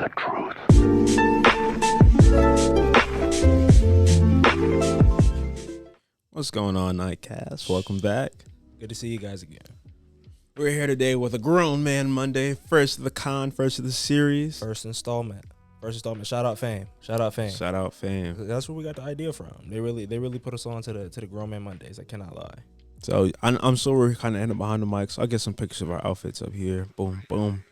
the truth. What's going on, Nightcast? Welcome back. Good to see you guys again. We're here today with a Grown Man Monday. First of the first of the series. First installment. Shout out Fame. Shout out Fame. That's where we got the idea from. They really put us on to the Grown Man Mondays. I cannot lie. So I'm sure we're kind of ending behind the mic. So I'll get some pictures of our outfits up here. Boom, boom.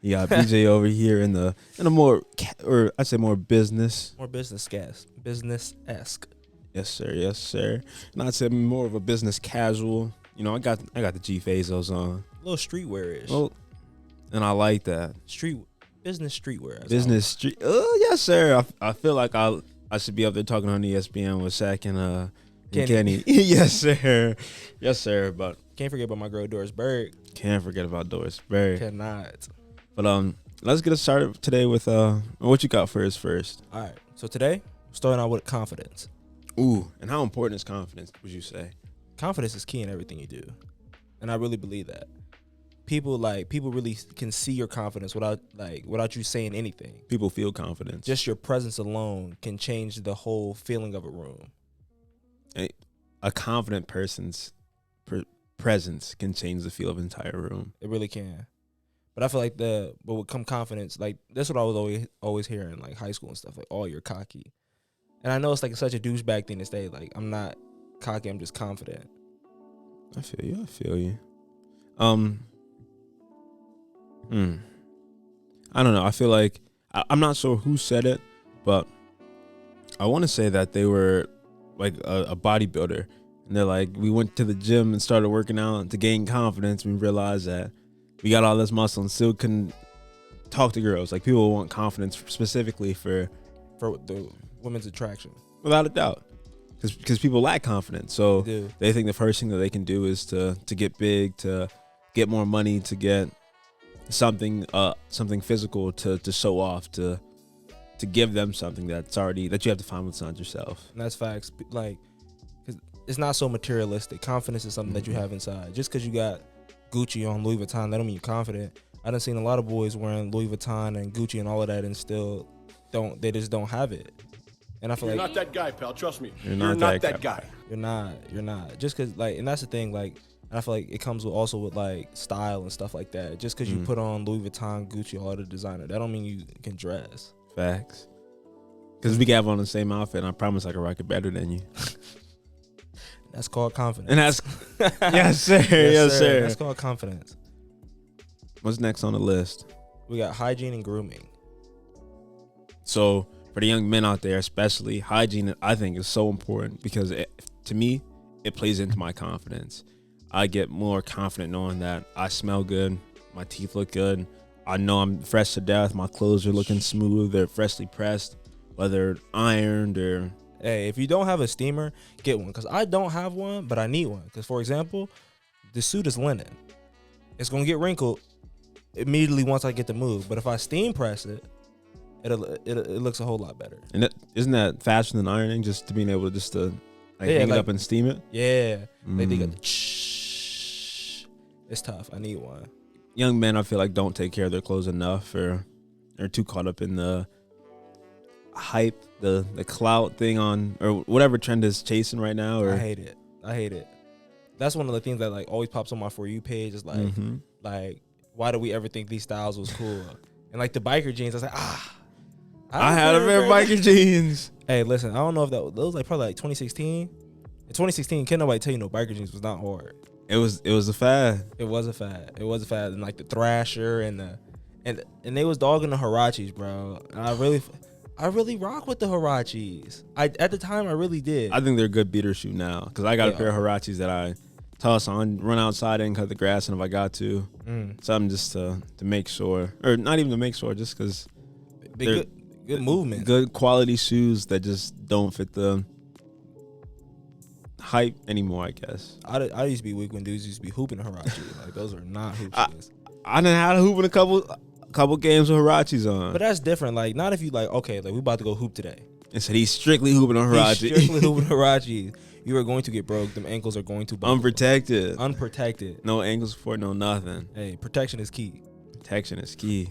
You got BJ over here in a more, or I'd say more business. More business-esque. Yes, sir. And I'd say more of a business casual. You know, I got the G Fazos on. A little streetwear-ish. Well, and I like that. Business streetwear. Yes, sir. I feel like I should be up there talking on ESPN with Shaq and Kenny. Yes, sir. But can't forget about my girl Doris Berg. Can't forget about Doris Berg. Cannot. But let's get started today with what you got first. All right. So today, starting out with confidence. Ooh, and how important is confidence, would you say? Confidence is key in everything you do. And I really believe that. People really can see your confidence without you saying anything. People feel confidence. Just your presence alone can change the whole feeling of a room. A confident person's presence can change the feel of an entire room. It really can. But I feel like but with come confidence, like that's what I was always hearing, like high school and stuff, like, oh, you're cocky. And I know it's like such a douchebag thing to say, like, I'm not cocky, I'm just confident. I feel you. I don't know. I feel like I'm not sure who said it, but I want to say that they were like a bodybuilder, and they're like, we went to the gym and started working out to gain confidence. We realized that we got all this muscle and still couldn't talk to girls. Like, people want confidence specifically for the women's attraction, without a doubt, because people lack confidence. So they think the first thing that they can do is to get big, to get more money, to get something physical to show off, to give them something that you have to find within yourself. And that's facts. Like, 'cause it's not so materialistic. Confidence is something that you have inside. Just because you got Gucci on, Louis Vuitton, that don't mean you're confident. I done seen a lot of boys wearing Louis Vuitton and Gucci and all of that, and still just don't have it. And I feel you're like not that guy, pal. Trust me. You're not that guy. You're not. Just because, like, and that's the thing, like, and I feel like it comes with like style and stuff like that. Just because you put on Louis Vuitton, Gucci, all the designer, that don't mean you can dress. Facts. Because we can have on the same outfit, and I promise I can rock it better than you. That's called confidence. And that's yes, sir. That's called confidence. What's next on the list? We got hygiene and grooming. So for the young men out there, especially, hygiene, I think, is so important because to me, it plays into my confidence. I get more confident knowing that I smell good, my teeth look good, I know I'm fresh to death, my clothes are looking smooth, they're freshly pressed, whether ironed or... Hey, if you don't have a steamer, get one. Because I don't have one, but I need one. Because, for example, the suit is linen. It's going to get wrinkled immediately once I get to move. But if I steam press it, it looks a whole lot better. And isn't that faster than ironing, just to being able to hang it up and steam it? Yeah. Like, they got the it's tough. I need one. Young men, I feel like, don't take care of their clothes enough, or they're too caught up in the hype, the clout thing on, or whatever trend is chasing right now. Or I hate it. That's one of the things that like always pops on my For You page is like, like, why do we ever think these styles was cool? And like the biker jeans, I was like, I had a pair of biker jeans. Hey, listen, I don't know if that was like probably like 2016. In 2016, can't nobody tell you no biker jeans was not hard. It was a fad. It was a fad. And like the Thrasher and they was dogging the Huaraches, bro. And I really rock with the Huaraches. At the time I really did. I think they're a good beater shoe now, because I got a pair of Huaraches that I toss on, run outside and cut the grass, and if I got to, something just to make sure, or not even to make sure, just because they're good movement, good quality shoes that just don't fit the hype anymore, I guess. I used to be weak when dudes used to be hooping Huarache. Like, those are not hoop shoes. I done had a hoop in a couple games with Huaraches on. But that's different. Like, not if you like, okay, like we about to go hoop today. And said he's strictly hooping on Huarache. He's strictly hooping Huarache. You are going to get broke. Them ankles are going to buckle. Unprotected. No ankle support, no nothing. Hey, protection is key. Protection is key.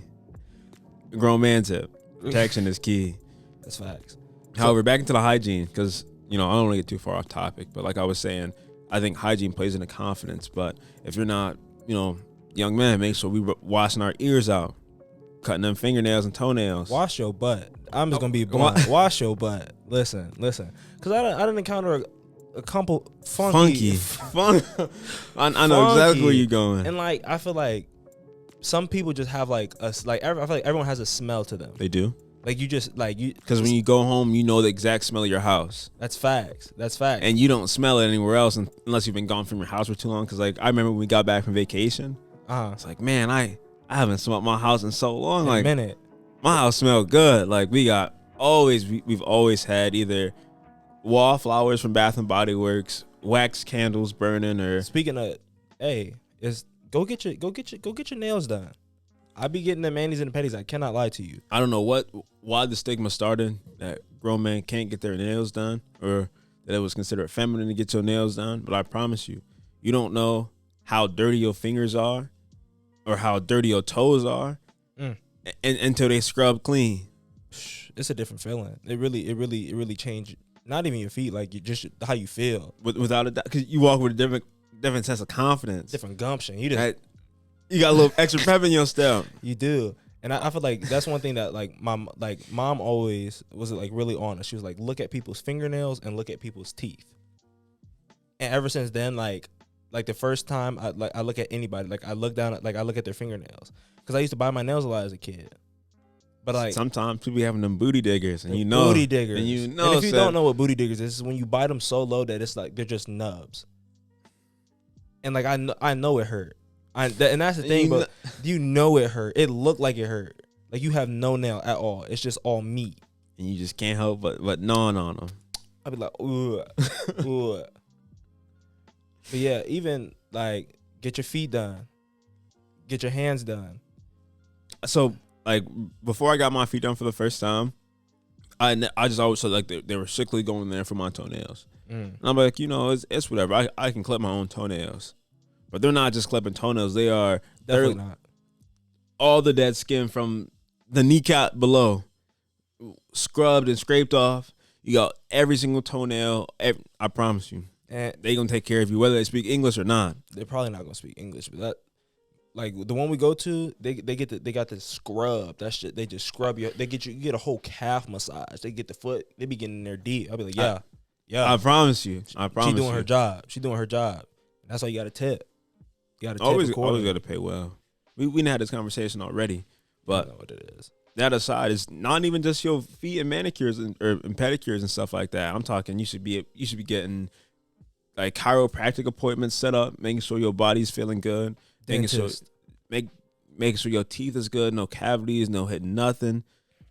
grown man tip. Protection is key. That's facts. However, back into the hygiene, because, I don't want to get too far off topic, but like I was saying, I think hygiene plays into confidence. But if you're not, young men, make sure we washing our ears out, cutting them fingernails and toenails. Wash your butt. I'm just gonna be blunt. Wash your butt. Listen, because I didn't encounter a couple funky. I know exactly where you're going. And like, I feel like some people just have like I feel like everyone has a smell to them. They do. Like because when you go home, you know the exact smell of your house. That's facts. And you don't smell it anywhere else unless you've been gone from your house for too long. Because like I remember when we got back from vacation, it's like, man, I haven't smelled my house in so long. In like a minute. My house smelled good. Like we've always had either wallflowers from Bath and Body Works, wax candles burning, or speaking of, go get your nails done. I be getting the manis and the petties. I cannot lie to you. I don't know why the stigma started that grown men can't get their nails done, or that it was considered feminine to get your nails done. But I promise you, you don't know how dirty your fingers are, or how dirty your toes are, until they scrub clean. It's a different feeling. It really changed. Not even your feet, like just how you feel. Without a doubt, because you walk with a different sense of confidence, different gumption. You got a little extra pep in your step. You do. And I feel like that's one thing that like mom always was like really honest. She was like, look at people's fingernails and look at people's teeth. And ever since then, like the first time I look at anybody, like I look at their fingernails, because I used to bite my nails a lot as a kid. But like sometimes people be having them booty diggers, and booty diggers, and and if you don't know what booty diggers is when you bite them so low that it's like they're just nubs. And like I know it hurt. And that's the thing, but you know it hurt. It looked like it hurt. Like you have no nail at all. It's just all meat. And you just can't help but gnawing on them. I'd be like, ooh, ooh. But yeah, even like get your feet done. Get your hands done. So like before I got my feet done for the first time, I just always said like they were strictly going there for my toenails. And I'm like, it's whatever. I can clip my own toenails. But they're not just clipping toenails. They're not. All the dead skin from the kneecap below, scrubbed and scraped off. You got every single toenail. I promise you. And they gonna take care of you, whether they speak English or not. They're probably not gonna speak English, but that, like the one we go to, they got the scrub. That shit, they just scrub you. You get a whole calf massage. They get the foot. They be getting in there deep. I'll be like, yeah. I promise you. She doing her job. She doing her job. That's why you got to tip. You got to always got to pay well. We didn't have this conversation already, but I know what it is. That aside, is not even just your feet and manicures and pedicures and stuff like that. I'm talking you should be getting like chiropractic appointments set up, making sure your body's feeling good, making sure your teeth is good, no cavities, no hitting nothing,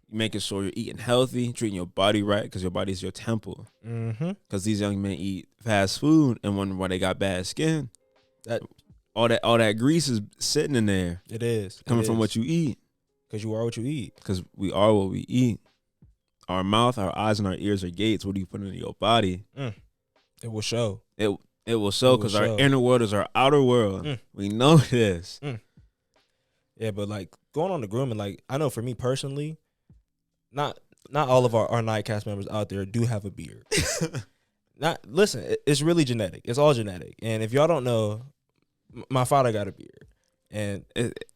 making sure you're eating healthy, treating your body right, because your body's your temple. Because these young men eat fast food and wonder why they got bad skin. All that grease is sitting in there. It is coming from what you eat. Because you are what you eat. Because we are what we eat. Our mouth, our eyes, and our ears are gates. What do you put into your body? It will show. It will show, because our inner world is our outer world. We know this. Yeah, but like going on the grooming, like I know for me personally, not all of our Nightcast members out there do have a beard. Listen, it's really genetic. It's all genetic. And if y'all don't know, my father got a beard, and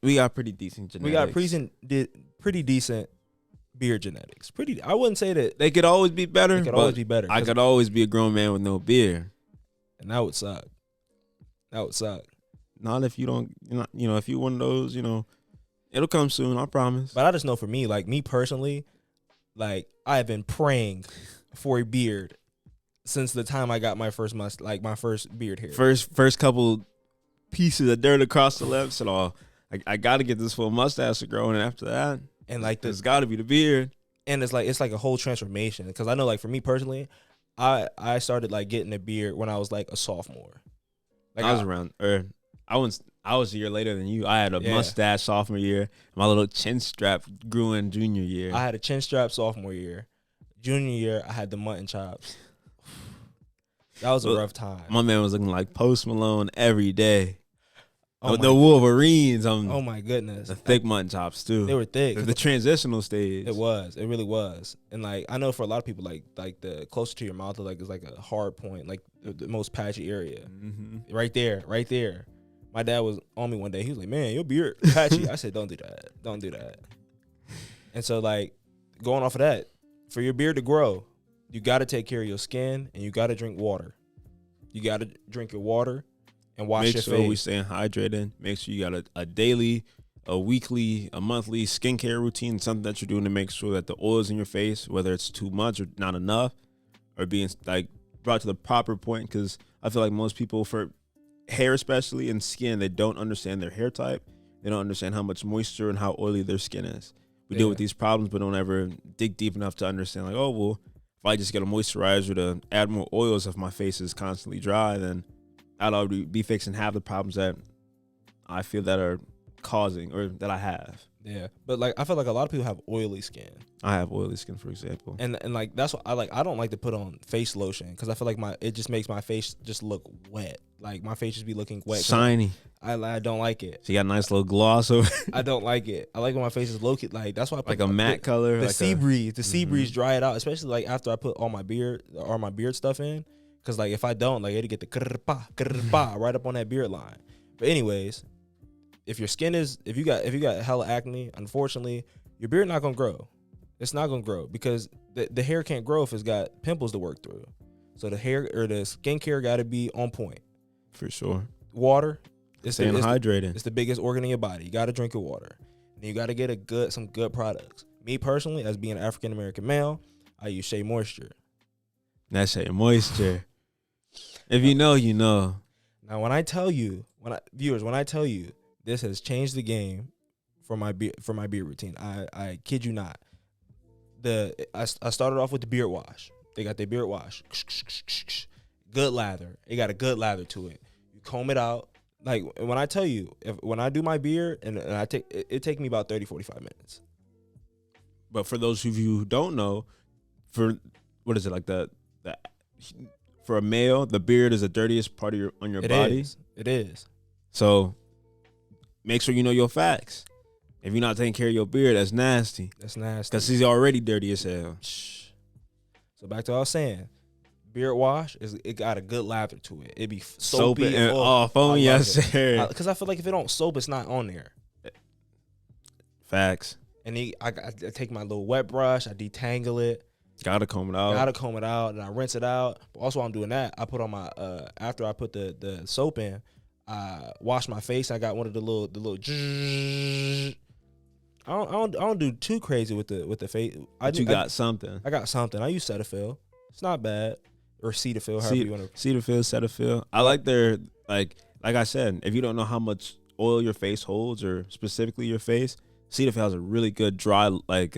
we got pretty decent genetics. We got pretty decent beard genetics. I wouldn't say that they could always be better. They could always be better. I could always be a grown man with no beard, and that would suck. Not if you don't. If you one of those, it'll come soon. I promise. But I just know for me, like me personally, like I have been praying for a beard since the time I got my first beard hair. First couple pieces of dirt across the lips and all. I got to get this full mustache to grow, and after that, and like there's got to be the beard. And it's like a whole transformation, because I know like for me personally, I started like getting a beard when I was like a sophomore. Like I was a year later than you. I had a mustache sophomore year. My little chin strap grew in junior year. I had a chin strap sophomore year. Junior year, I had the mutton chops. That was a rough time. My man was looking like Post Malone every day. The Wolverines. Oh my goodness. The thick mutton chops too. They were thick. The transitional stage. It was. It really was. And like I know for a lot of people, like the closer to your mouth is like a hard point, like the most patchy area. Mm-hmm. Right there. My dad was on me one day. He was like, "Man, your beard patchy." I said, "Don't do that. Don't do that." And so like going off of that, for your beard to grow, you got to take care of your skin and you got to drink water. You got to drink your water and wash your face. Make sure we staying hydrated. Make sure you got a daily, a weekly, a monthly skincare routine, something that you're doing to make sure that the oils in your face, whether it's too much or not enough, are being like brought to the proper point. Because I feel like most people, for hair especially and skin, they don't understand their hair type. They don't understand how much moisture and how oily their skin is. We deal with these problems, but don't ever dig deep enough to understand, like, oh, well, if I just get a moisturizer to add more oils if my face is constantly dry, then I'd already be fixing half the problems that I feel that are causing or that I have. Yeah, but like I feel like a lot of people have oily skin. I have oily skin, for example, and like that's what I like. I don't like to put on face lotion because I feel like it just makes my face just look wet. Like my face just be looking wet, shiny. I don't like it. So you got a nice little gloss over. I don't like it. I like when my face is low key. Like that's why I put like a matte color. The like sea breeze. The sea breeze dry it out, especially like after I put all my beard stuff in. Cause like if I don't, like it'll get the right up on that beard line. But anyways, if you got hella acne, unfortunately, your beard not gonna grow. It's not gonna grow because the hair can't grow if it's got pimples to work through. So the hair or the skincare got to be on point. For sure. Water. Staying hydrated. It's the biggest organ in your body. You got to drink your water. And you got to get some good products. Me personally, as being an African American male, I use Shea Moisture. That's Shea Moisture. If you know, you know. Now, when I tell you, this has changed the game for my beard routine. I kid you not. I started off with the beard wash. They got their beard wash. Good lather. It got a good lather to it. You comb it out. Like when I tell you, when I do my beard and I take it take me about 30, 45 minutes. But for those of you who don't know, for what is it like for a male, the beard is the dirtiest part of your body. It is. So make sure you know your facts. If you're not taking care of your beard, that's nasty. That's nasty. Because he's already dirty as hell. So back to what I was saying. Beard wash it got a good lather to it. It be soapy soapy and foamy, yes, sir. Because I feel like if it don't soap, it's not on there. Facts. And I take my little wet brush, I detangle it. Gotta comb it out. And I rinse it out. But also while I'm doing that, I put on my after I put the soap in, I wash my face. I got one of the little. I don't do too crazy with the face. I got something. I use Cetaphil. It's not bad. Or Cetaphil, however you want to. Cetaphil. I like their like I said, if you don't know how much oil your face holds, or specifically your face, Cetaphil has a really good dry, I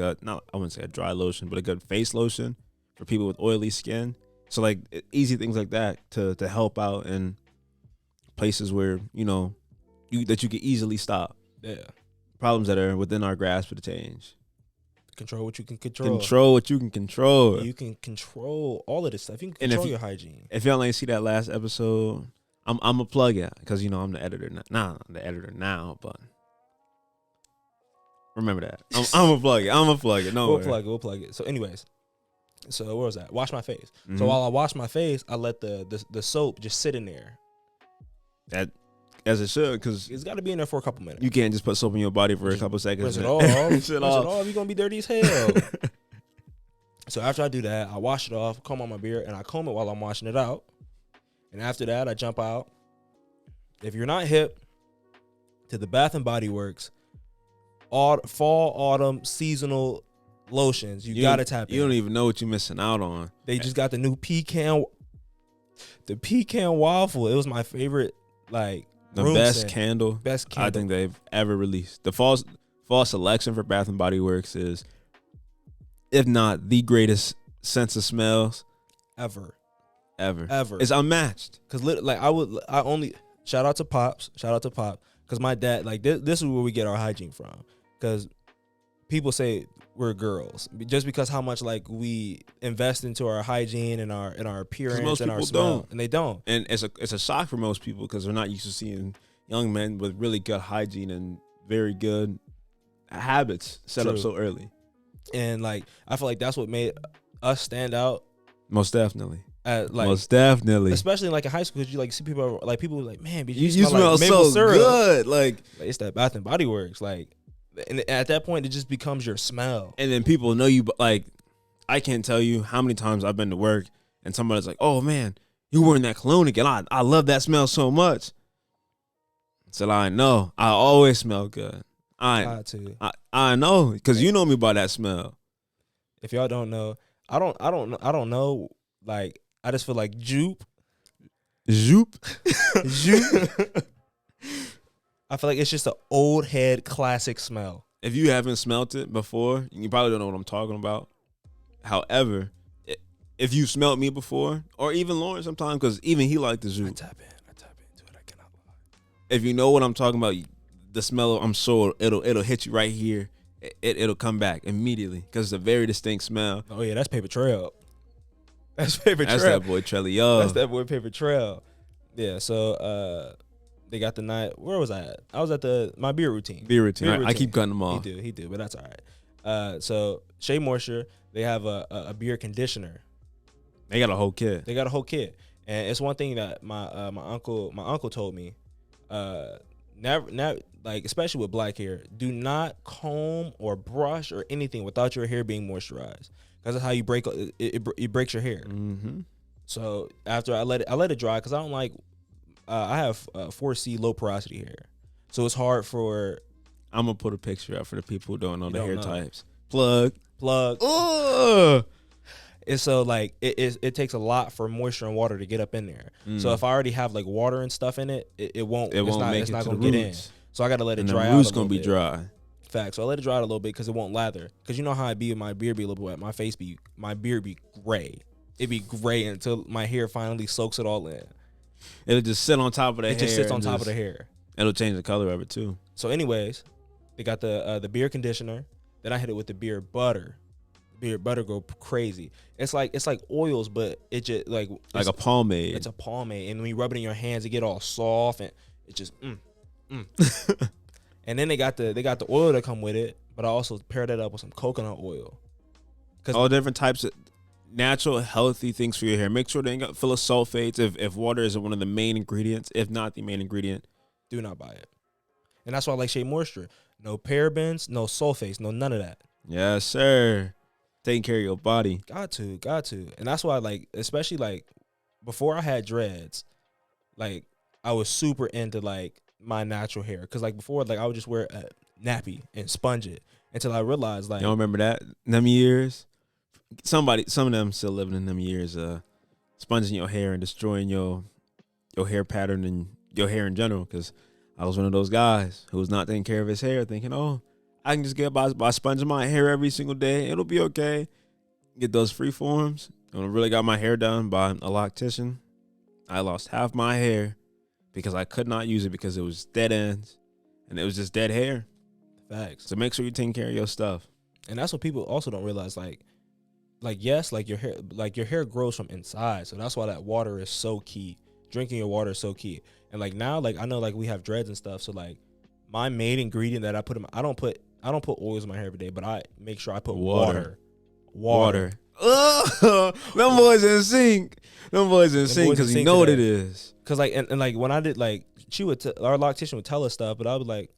wouldn't say a dry lotion, but a good face lotion for people with oily skin. So like easy things like that to help out in places where that you can easily stop. Yeah. Problems that are within our grasp to change. Control what you can control. Control what you can control. You can control all of this stuff. You can control your hygiene. If y'all ain't see that last episode, I'm gonna plug it because I'm the editor now. Nah, I'm the editor now, but remember that. I'm gonna plug it. No, we'll plug it. So, anyways, what was that? Wash my face. Mm-hmm. So while I wash my face, I let the soap just sit in there. That. As it should, because it's got to be in there for a couple minutes. You can't just put soap in your body for a couple seconds. Rinse it off. Rinse it off. You're going to be dirty as hell. So after I do that, I wash it off, comb on my beard, and I comb it while I'm washing it out. And after that, I jump out. If you're not hip to the Bath & Body Works fall, autumn, seasonal lotions, you got to tap in. You don't even know what you're missing out on. They just got the new pecan waffle. It was my favorite, the best candle I think they've ever released. The fall selection for Bath & Body Works is, if not the greatest sense of smells ever. It's unmatched. Cause I only shout out to Pop. Cause my dad, this is where we get our hygiene from. Cause people say we're girls just because how much we invest into our hygiene and our appearance and our smell, and they don't. And it's a shock for most people because they're not used to seeing young men with really good hygiene and very good habits set up True. so early. And like I feel like that's what made us stand out Most definitely. at like Most definitely. especially like in high school, because you like see people like, man, but You smell smell like maple so syrup. good. Like, It's that Bath and Body Works. Like, and at that point, it just becomes your smell. and then people know you. Like, I can't tell you how many times I've been to work and somebody's like, "Oh man, you wearing that cologne again? I love that smell so much." So I know I always smell good. Got to. I know because you know me by that smell. If y'all don't know, I don't know. Like, I just feel like Jupe. Zoop. Jupe. I feel like it's just an old head classic smell. If you haven't smelt it before, you probably don't know what I'm talking about. However, if you smelt me before, or even Lauren sometimes, because even he liked the I Zoop. tap into it. I cannot lie. If you know what I'm talking about, the smell, I'm sure it'll hit you right here. It'll come back immediately because it's a very distinct smell. Oh yeah, that's Paper Trail. That's Paper That's Trail. that boy Trelly. Yo, That's that boy Paper Trail. Yeah. So they got the night. Where was I at? I was at my beer routine. beer routine. I keep cutting them off. He do, but that's all right. So Shea Moisture, they have a beard conditioner. They got a whole kit. They got a whole kit, and it's one thing that my uncle told me. Never, like especially with black hair, do not comb or brush or anything without your hair being moisturized, because that's how you break it breaks your hair. Mm-hmm. So after I let it dry, because I don't like. I have 4C low porosity hair, so it's hard for. I'm gonna put a picture up for the people who don't know the don't hair know. types. Plug. Ugh. And so like it takes a lot for moisture and water to get up in there. So if I already have like water and stuff in it, it won't. It's not gonna get in. So I gotta let it dry out. The root's a gonna be bit. dry. Fact. So I let it dry out a little bit because it won't lather. Because you know how I be, my beard be a little bit wet. My beard be gray. It be gray until my hair finally soaks it all in. It'll just sit on top of the hair. It just sits on top of the hair. It'll change the color of it too. So anyways, they got the beard conditioner. Then I hit it with the beard butter. Beard butter go crazy. It's like oils, but it just like a pomade. It's a pomade, and when you rub it in your hands, it get all soft, and it just And then they got the oil that come with it, but I also paired that up with some coconut oil. All different types of natural, healthy things for your hair. Make sure they ain't got full of sulfates. If water isn't one of the main ingredients, if not the main ingredient, do not buy it. And that's why I like Shea Moisture. No parabens, no sulfates, no none of that. Yes, sir. Taking care of your body. Got to. And that's why, like, especially like before I had dreads, like I was super into like my natural hair. Cause like before, like I would just wear a nappy and sponge it until I realized like You don't remember that? Them years? Some of them still living in them years, sponging your hair and destroying your hair pattern and your hair in general. Cause I was one of those guys who was not taking care of his hair, thinking, oh, I can just get by sponging my hair every single day. It'll be okay. Get those free forms. When I really got my hair done by a loctician, I lost half my hair because I could not use it because it was dead ends and it was just dead hair. Facts. So make sure you're taking care of your stuff. And that's what people also don't realize. Like yes, like your hair grows from inside. So that's why that water is so key. Drinking your water is so key. And like now, like I know like we have dreads and stuff. So like my main ingredient that I put in I don't put oils in my hair every day, but I make sure I put water. Them boys in sync. Them boys in sync because you know what it is. Cause like and like when I did like our loctician would tell us stuff, but I was like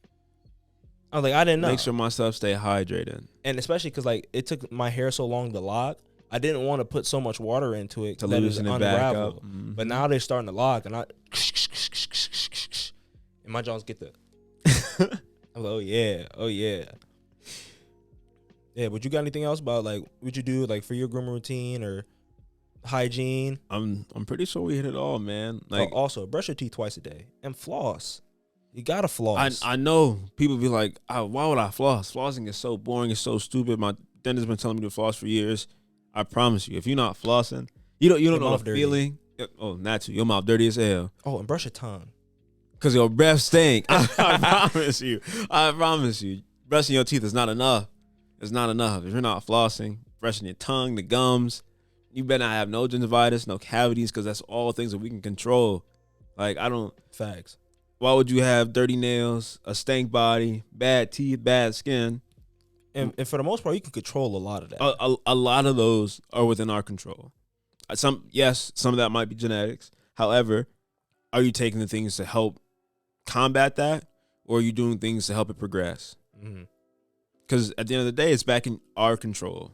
I didn't know. Make sure my stuff stay hydrated. And especially because like it took my hair so long to lock, I didn't want to put so much water into it to that loosen it back up. Mm-hmm. But now they're starting to lock, and and my jaws get the. I'm like, oh yeah. Yeah, but you got anything else about like what you do like for your grooming routine or hygiene? I'm pretty sure we hit it all, man. Like also brush your teeth twice a day and floss. You gotta floss. I know people be like, oh, why would I floss? Flossing is so boring. It's so stupid. My dentist been telling me to floss for years. I promise you, if you're not flossing, you don't know the feeling. Oh, not you. Your mouth dirty as hell. Oh, and brush your tongue. Cause your breath stink. I promise you. I promise you. Brushing your teeth is not enough. It's not enough. If you're not flossing, brushing your tongue, the gums, you better not have no gingivitis, no cavities, because that's all things that we can control. Like, I don't. Facts. Why would you have dirty nails, a stank body, bad teeth, bad skin? And for the most part, you can control a lot of that. A lot of those are within our control. Some of that might be genetics. However, are you taking the things to help combat that, or are you doing things to help it progress? Because at the end of the day, it's back in our control.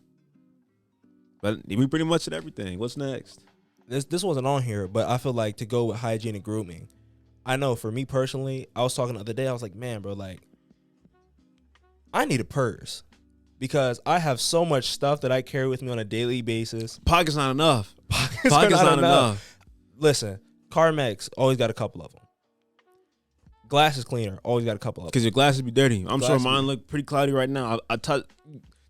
But we pretty much did everything. What's next? This wasn't on here, but I feel like to go with hygiene and grooming. I know for me personally, I was talking the other day. I was like, man, bro, like, I need a purse because I have so much stuff that I carry with me on a daily basis. Pocket's not enough. Pocket's not enough. Listen, Carmex always got a couple of them. Glasses cleaner always got a couple of them. Because your glasses be dirty. I'm sure mine look pretty cloudy right now. I touch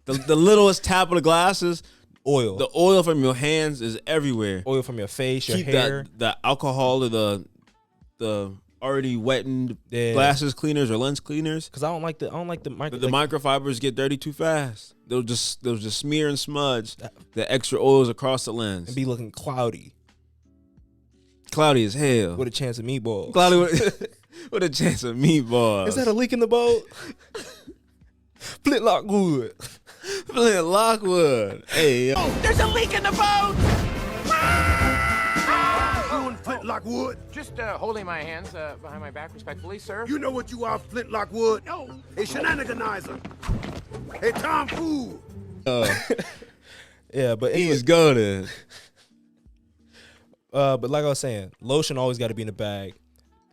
the littlest tap of the glasses. Oil. The oil from your hands is everywhere. Oil from your face, your Keep hair. the alcohol or the already wettened glasses cleaners or lens cleaners. Because I don't like the microfibers get dirty too fast. They'll just smear and smudge the extra oils across the lens and be looking cloudy. Cloudy as hell. With a chance of meatballs. Cloudy with a chance of meatballs. Is that a leak in the boat? Flint Lockwood. Flint Lockwood. Hey, oh, there's a leak in the boat. You and Flint Lockwood? Just holding my hands behind my back respectfully, sir. You know what you are, Flint Lockwood? No. A shenaniganizer. A tomfool. Yeah, but he's goaded. But like I was saying, lotion always got to be in the bag.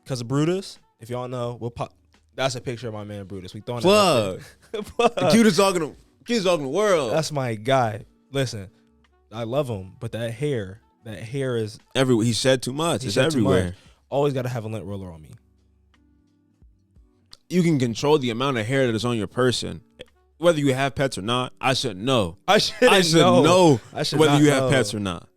Because of Brutus, if y'all know, we'll pop. That's a picture of my man Brutus. We throwing plug. The cutest dog in the world. That's my guy. Listen, I love him, but that hair is everywhere. He shed too much. It's everywhere. Always got to have a lint roller on me. You can control the amount of hair that is on your person. Whether you have pets or not, I should know. I should know whether you have pets or not.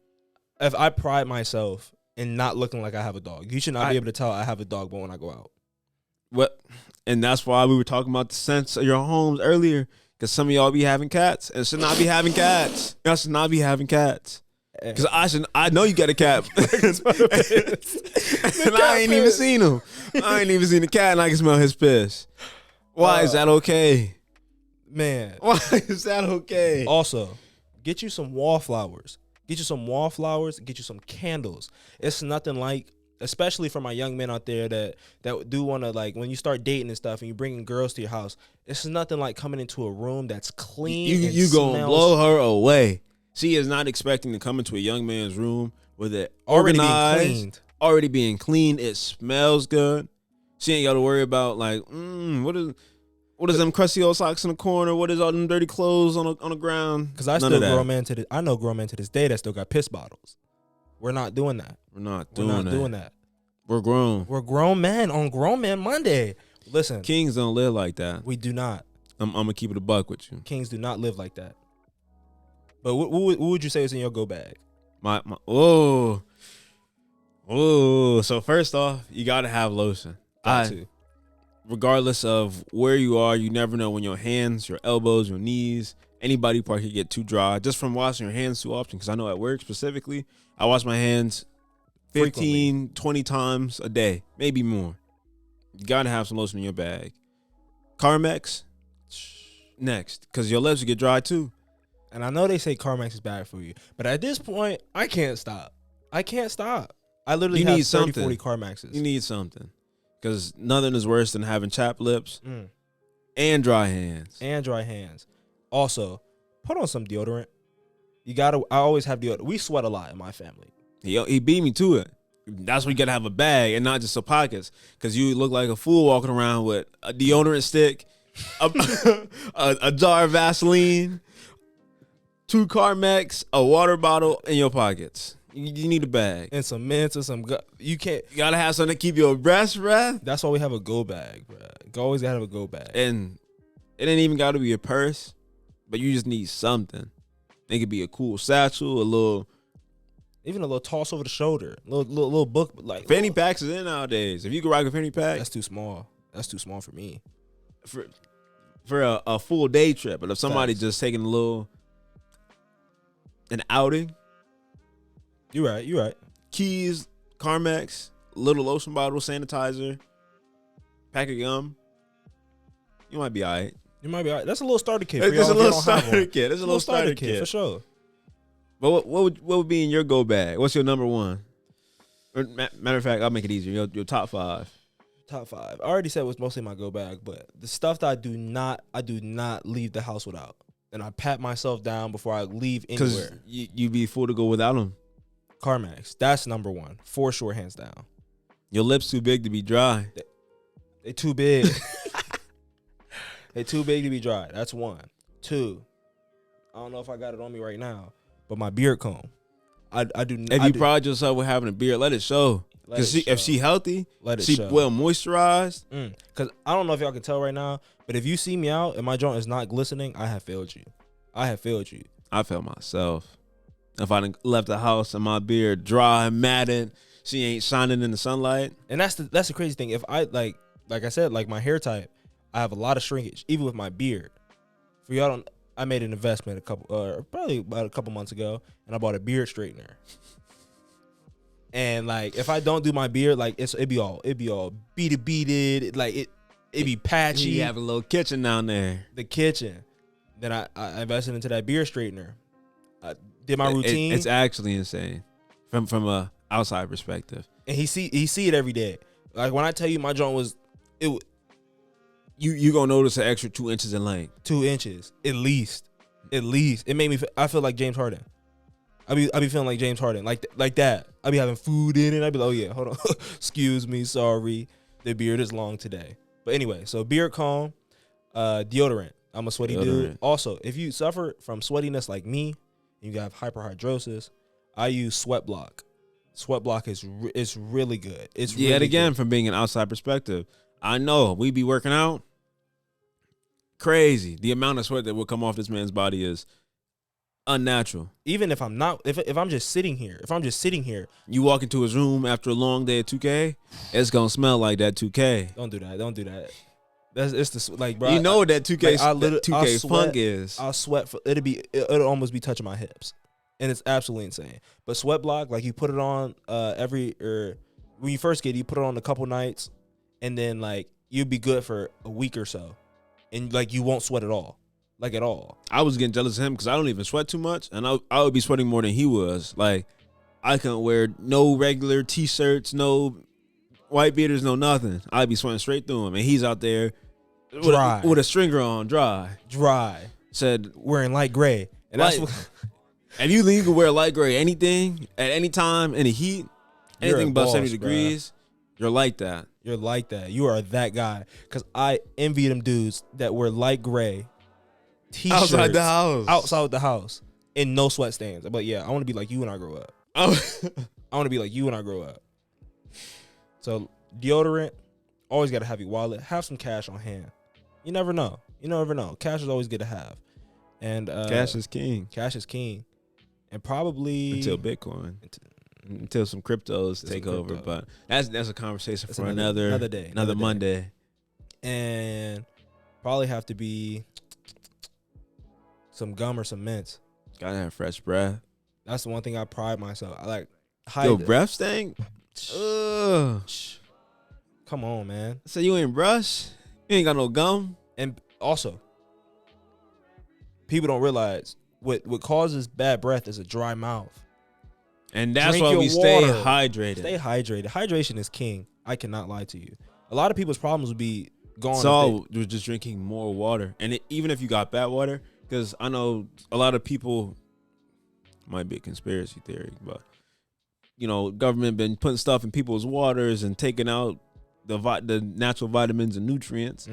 If I pride myself in not looking like I have a dog, you should not be able to tell I have a dog, but when I go out. What? And that's why we were talking about the sense of your homes earlier, because some of y'all be having cats and should not be having cats. Y'all should not be having cats. Because I know you got a cat. And I ain't even seen him. I ain't even seen the cat and I can smell his piss. Why is that okay? Man. Why is that okay? Also, get you some wallflowers. Get you some wallflowers. Get you some candles. It's nothing like, especially for my young men out there that do want to, like, when you start dating and stuff and you bringing girls to your house, it's nothing like coming into a room that's clean. You gonna blow her away. She is not expecting to come into a young man's room with it organized, already being cleaned. It smells good. She ain't got to worry about like, what is them crusty old socks in the corner? What is all them dirty clothes on the ground? Because I know grown men to this day that still got piss bottles. We're not doing that. We're not doing that. We're grown. We're grown men on Grown Man Monday. Listen, kings don't live like that. We do not. I'm gonna keep it a buck with you. Kings do not live like that. But what would you say is in your go bag? So first off, you gotta have lotion. Regardless of where you are, you never know when your hands, your elbows, your knees, anybody part could get too dry just from washing your hands too often. Because I know at work specifically, I wash my hands 15, 20 times a day, maybe more. You gotta have some lotion in your bag. Carmex, next, because your lips will get dry too. And I know they say Carmex is bad for you, but at this point, I can't stop. I literally have 30, 40 Carmexes. You need something. Because nothing is worse than having chapped lips and dry hands. Also, put on some deodorant. I always have deodorant. We sweat a lot in my family. He beat me to it. That's why you got to have a bag and not just some pockets. Because you look like a fool walking around with a deodorant stick, a jar of Vaseline, 2 Carmex, a water bottle in your pockets. You need a bag. And some mints or some... You gotta have something to keep your breath. That's why we have a go bag, bro. You always gotta have a go bag. And it ain't even gotta be a purse, but you just need something. It could be a cool satchel, even a little toss over the shoulder. Little book. Like fanny packs is in nowadays. If you can rock a fanny pack... That's too small. That's too small for me. For a full day trip. But if somebody just taking an outing... You're right. Keys, Carmex, little lotion bottle, sanitizer, pack of gum, you might be all right. You might be all right. That's a little starter kit. For It's y'all a if you little don't have starter one. kit. It's a little starter kit for sure. But what would be in your go bag? What's your number one? Or, matter of fact, I'll make it easier. Your top 5. Top 5. I already said it was mostly my go bag, but the stuff that I do not leave the house without. And I pat myself down before I leave Because anywhere. you be full to go without them. CarMax. That's number 1. For sure, hands down. Your lips too big to be dry. They too big. They too big to be dry. That's 1. 2. I don't know if I got it on me right now, but my beard comb. I do. If you pride yourself with having a beard, let it show. Because if she healthy, let it she show. well moisturized. Because I don't know if y'all can tell right now, but if you see me out and my joint is not glistening, I have failed you. I felt myself. If I done left the house and my beard dry, matted, she ain't shining in the sunlight. And that's the crazy thing. If I like I said, like my hair type, I have a lot of shrinkage, even with my beard. For y'all don't. I made an investment probably about a couple months ago, and I bought a beard straightener. And like, if I don't do my beard, like it'd be all beaded, like it be patchy. You have a little kitchen down there. The kitchen. Then I invested into that beard straightener. I did my routine. It's actually insane from a outside perspective. And he see it every day. Like when I tell you my joint was You gonna notice an extra 2 inches in length. 2 inches at least. It made me. I feel like James Harden. I be feeling like James Harden, like that. I be having food in it. I be like, oh yeah, hold on, excuse me, sorry, the beard is long today. But anyway, so beard comb, deodorant. I'm a sweaty dude. Also, if you suffer from sweatiness like me, and you have hyperhidrosis, I use Sweat Block. Sweat Block is really good. It's yet really again good. from being an outside perspective. I know we be working out. Crazy. The amount of sweat that will come off this man's body is unnatural. Even if I'm not, if I'm just sitting here, You walk into his room after a long day at 2K, it's gonna smell like that 2K. don't do that. It's like, bro. You know what that 2K, like, that 2K I'll funk sweat, is. I'll sweat for it'll almost be touching my hips, and it's absolutely insane. But Sweat Block, like you put it on when you first get it, you put it on a couple nights, and then like you'll be good for a week or so, and like you won't sweat at all. Like at all. I was getting jealous of him because I don't even sweat too much, and I would be sweating more than he was. Like, I couldn't wear no regular T-shirts, no white beaters, no nothing. I'd be sweating straight through him, and he's out there with a stringer on, dry. Said, Wearing light gray. And light, that's what, if you can wear light gray anything, at any time, in the heat, anything above 70 degrees, you're like that. You're like that. You are that guy. Because I envy them dudes that wear light gray T-shirts outside the house and no sweat stains. But yeah, I want to be like you when I grow up. I want to be like you when I grow up. So deodorant, always got to have your wallet. Have some cash on hand. You never know. Cash is always good to have. And cash is king. And probably until Bitcoin. Until some cryptos take over. But that's a conversation for another day. Another Monday. And probably have to be some gum or some mints. Gotta have fresh breath. That's the one thing I pride myself. I like your breath stink. Ugh. Come on, man. So you ain't brush? You ain't got no gum? And also, people don't realize what causes bad breath is a dry mouth. And that's Drink why we your stay water. hydrated. Stay hydrated. Hydration is king. I cannot lie to you. A lot of people's problems would be gone. So you're just drinking more water. And even if you got bad water, because I know a lot of people, might be a conspiracy theory, but government been putting stuff in people's waters and taking out the natural vitamins and nutrients.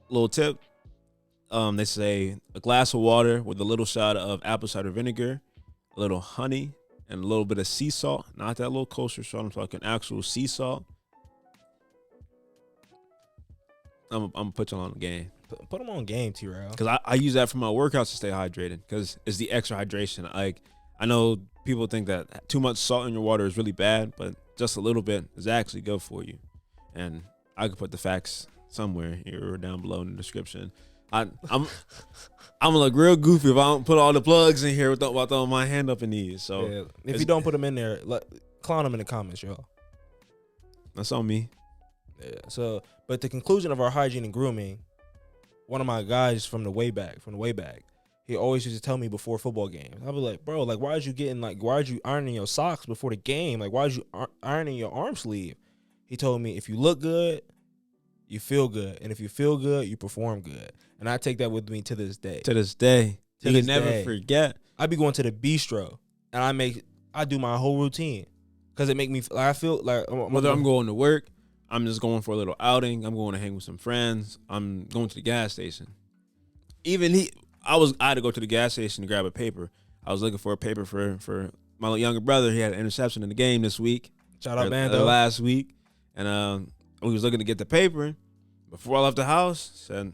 Little tip, they say a glass of water with a little shot of apple cider vinegar, a little honey, and a little bit of sea salt. Not that little kosher salt. I'm talking actual sea salt. I'm gonna put you on the game. Put them on game, T-Rail. Because I use that for my workouts to stay hydrated. Because it's the extra hydration. Like, I know people think that too much salt in your water is really bad, but just a little bit is actually good for you. And I could put the facts somewhere here or down below in the description. I'm gonna look real goofy if I don't put all the plugs in here without throwing my hand up in these. So yeah, if you don't put them in there, clown them in the comments, y'all. That's on me. Yeah. So, but the conclusion of our hygiene and grooming, one of my guys from the way back, he always used to tell me before football games. I'd be like, bro, like, why are you ironing your socks before the game? Like, why are you ironing your arm sleeve? He told me, if you look good, you feel good. And if you feel good, you perform good. And I take that with me to this day. To this day. To You this can never day. forget. I be going to the bistro and I do my whole routine. Cause it make me, like, I feel like Whether I'm going to work, I'm just going for a little outing, I'm going to hang with some friends, I'm going to the gas station. I had to go to the gas station to grab a paper. I was looking for a paper for my younger brother. He had an interception in the game this week. Shout out, Bando. Last week. And we was looking to get the paper. Before I left the house, said,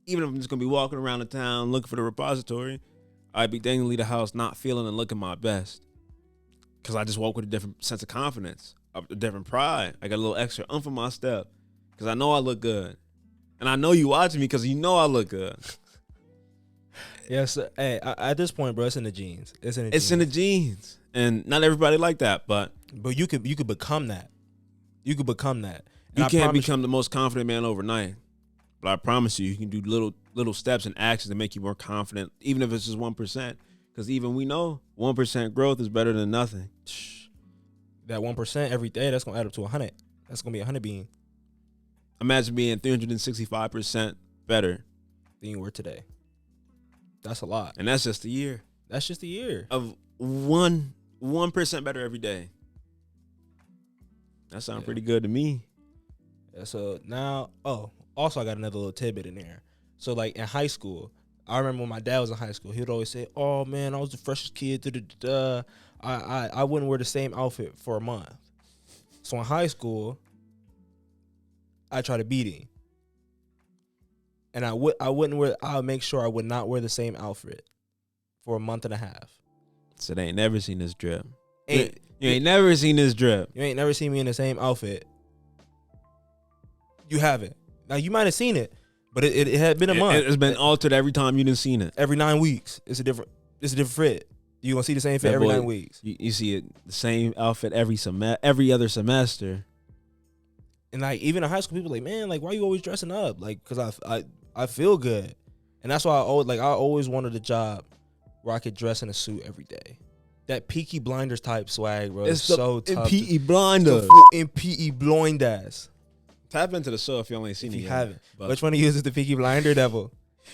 even if I'm just going to be walking around the town looking for the repository, I'd be dang to leave the house not feeling and looking my best. Because I just walk with a different sense of confidence, a different pride. I got a little extra oomph in my step because I know I look good. And I know you watching me because you know I look good. Yes, hey, at this point, bro, it's in the genes. It's in the genes. And not everybody like that, but you could become that. You could become that. And you can't become the most confident man overnight. But I promise you can do little steps and actions to make you more confident, even if it's just 1%. Because even we know 1% growth is better than nothing. That 1% every day, that's gonna add up to 100. That's gonna be 100 being. Imagine being 365% better than you were today. That's a lot. And that's just a year. That's just a year. Of 1% better every day. That sounds pretty good to me. Yeah, so now, also I got another little tidbit in there. So like in high school, I remember when my dad was in high school, he would always say, "Oh man, I was the freshest kid. I wouldn't wear the same outfit for a month." So in high school, I tried to beat him. And I would make sure I would not wear the same outfit for a month and a half. So they ain't never seen this drip. You ain't never seen this drip. You ain't never seen me in the same outfit. You haven't. Now you might have seen it, but it had been a month. It's been altered every time you didn't seen it. Every 9 weeks, it's a different fit. You gonna see the same fit every 9 weeks. You see it the same outfit every other semester. And like even in high school, people like, man, like why you always dressing up? Like, cause I feel good, and that's why I always wanted a job where I could dress in a suit every day. That Peaky Blinders type swag, bro. It's so tough. Peaky Blinders. In Peaky Blinders. Tap into the show if you only seen it. If you yet. haven't. Which one of you is the Peaky Blinder devil?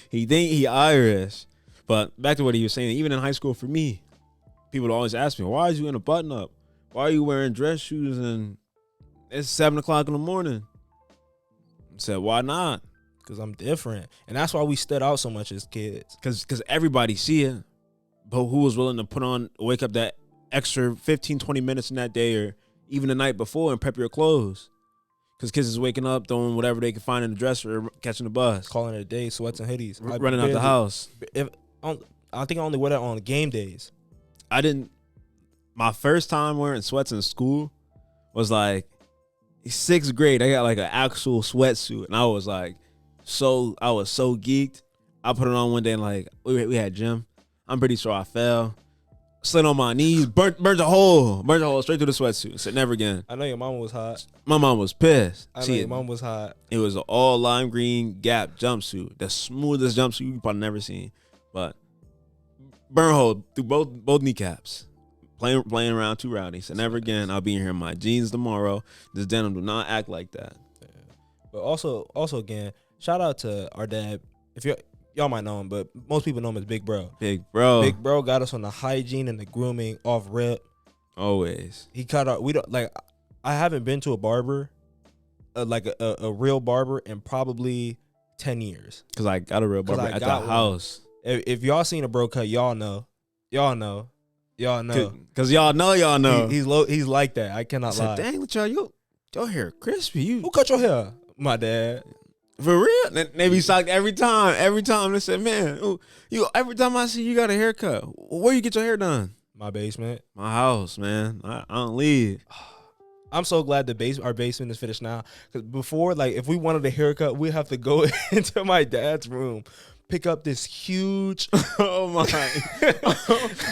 He think he Irish. But back to what he was saying, even in high school for me, people would always ask me, why are you in a button up? Why are you wearing dress shoes and it's 7 o'clock in the morning? I said, why not? Because I'm different. And that's why we stood out so much as kids. Because everybody see it. But who was willing to wake up that extra 15, 20 minutes in that day or even the night before and prep your clothes? Because kids is waking up, doing whatever they can find in the dresser or catching the bus. Calling it a day, sweats and hoodies. Running out the house. I think I only wear that on game days. My first time wearing sweats in school was like 6th grade. I got like an actual sweatsuit. And I was so geeked. I put it on one day and like, we had gym. I'm pretty sure I fell. Slid on my knees, burnt a hole straight through the sweatsuit. Said never again. I know your mama was hot. My mom was pissed. I know your mom was hot. It was an all lime green Gap jumpsuit, the smoothest jumpsuit you probably never seen. But burn hole through both kneecaps. Playing around too rowdy. So never again. I'll be in here in my jeans tomorrow. This denim do not act like that. Yeah. But also again, shout out to our dad. If y'all might know him, but most people know him as Big Bro. Big Bro. Big Bro got us on the hygiene and the grooming off rip. Always. He cut out. I haven't been to a barber, like a real barber, in probably 10 years. Cause I got a real barber at the house. If y'all seen a bro cut, y'all know. Cause y'all know. He's like that. I cannot lie. Dang, your hair crispy. Who cut your hair? My dad. For real? They be shocked every time. Every time they say, man, every time I see you got a haircut, where you get your hair done? My basement. My house, man. I don't leave. I'm so glad our basement is finished now. Because before, like, if we wanted a haircut, we'd have to go into my dad's room, pick up this huge. Oh my!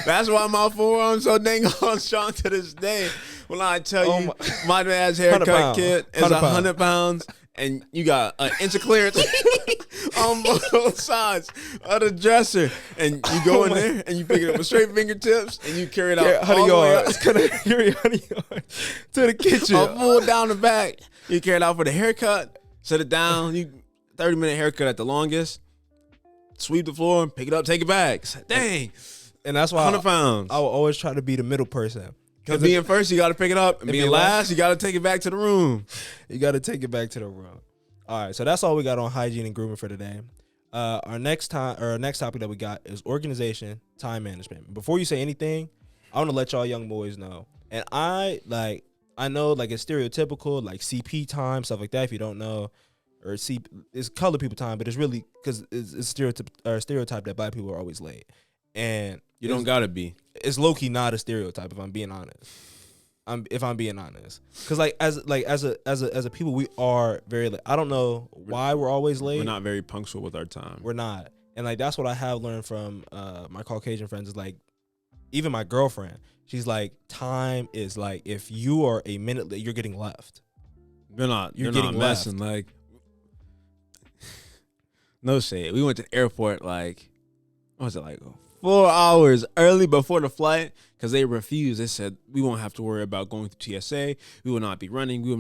That's why my forearm's so dang on strong to this day. When I tell you, my dad's haircut kit is 100 pounds, and you got an inch of clearance on both sides of the dresser, and you go in there and you pick it up with straight fingertips, and you carry it out Honey all the way yard. Carry honey yard to the kitchen. a full down the back. You carry it out for the haircut. Set it down. 30-minute haircut at the longest. Sweep the floor, pick it up, take it back. Dang. And that's why 100 pounds. I will always try to be the middle person. Because being first, you got to pick it up. And being last, you got to take it back to the room. You got to take it back to the room. All right, so that's all we got on hygiene and grooming for today. Our next topic that we got is organization, time management. Before you say anything, I want to let y'all young boys know. And I know like it's stereotypical, like CP time, stuff like that. If you don't know, or it's colored people time, but it's really because it's stereotype that black people are always late, and You don't gotta be. It's low key not a stereotype if I'm being honest. Because as a people, we are very late. I don't know why we're always late. We're not very punctual with our time. We're not, and like that's what I have learned from my Caucasian friends. Is like even my girlfriend. She's like, time is like if you are a minute late, you're getting left. You're not messing left. Like. No shade. We went to the airport like, what was it, like 4 hours early before the flight because they refused. They said, we won't have to worry about going through TSA. We will not be running. We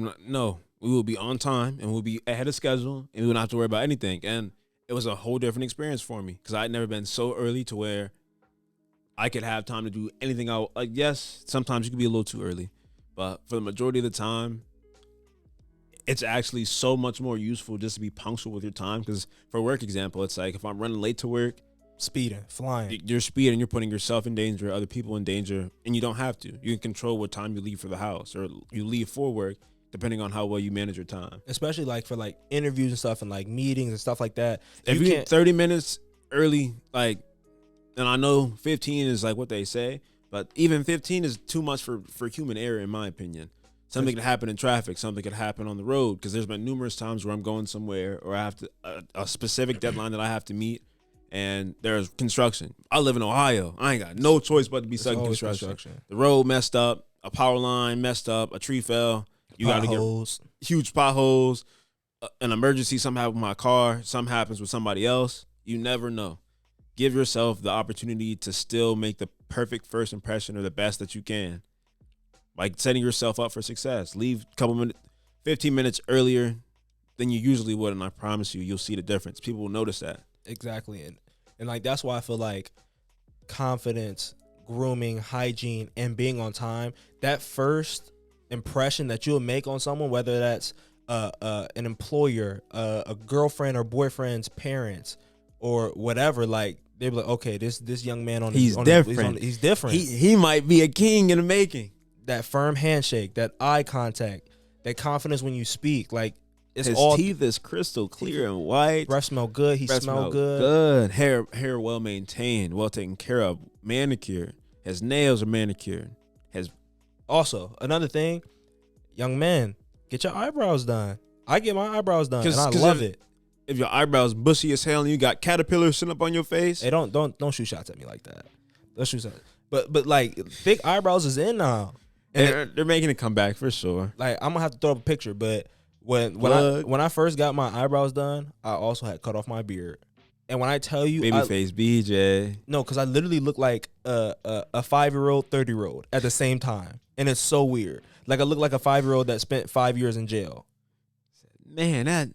will be on time and we'll be ahead of schedule and we will not have to worry about anything. And it was a whole different experience for me because I'd never been so early to where I could have time to do anything. Yes, sometimes you could be a little too early, but for the majority of the time, it's actually so much more useful just to be punctual with your time. Because for work example, it's like if I'm running late to work, speeding, flying, you're speeding, you're putting yourself in danger, other people in danger, and you don't have to. You can control what time you leave for the house or you leave for work, depending on how well you manage your time. Especially like for like interviews and stuff and like meetings and stuff like that. If you get 30 minutes early, like, and I know 15 is like what they say, but even 15 is too much for human error, in my opinion. Something could happen in traffic. Something could happen on the road because there's been numerous times where I'm going somewhere or I have to a specific deadline that I have to meet, and there's construction. I live in Ohio. I ain't got no choice but to be stuck in construction. The road messed up, a power line messed up, a tree fell. You got to get huge potholes, an emergency. Something happened with my car. Something happens with somebody else. You never know. Give yourself the opportunity to still make the perfect first impression or the best that you can. Like setting yourself up for success. Leave a couple minutes, 15 minutes earlier than you usually would, and I promise you'll see the difference. People will notice that. Exactly. And like that's why I feel like confidence, grooming, hygiene, and being on time, that first impression that you'll make on someone, whether that's an employer, a girlfriend or boyfriend's parents, or whatever, like they'll be like, okay, this young man he's different. He's different. He might be a king in the making. That firm handshake, that eye contact, that confidence when you speak, like it's his all teeth is crystal clear and white. Breath smell good. He smell good. Hair well maintained, well taken care of, manicured. His nails are manicured. Also another thing, young men, get your eyebrows done. I get my eyebrows done, and I love it. If your eyebrows bushy as hell and you got caterpillars sitting up on your face, hey, don't shoot shots at me like that. Don't shoot shots. But like thick eyebrows is in now. And they're making a comeback for sure. Like I'm gonna have to throw up a picture, but when I first got my eyebrows done, I also had cut off my beard. And when I tell you, babyface BJ, no, because I literally look like a 5-year-old, 30-year-old at the same time, and it's so weird. Like I look like a 5-year-old that spent 5 years in jail. Man, that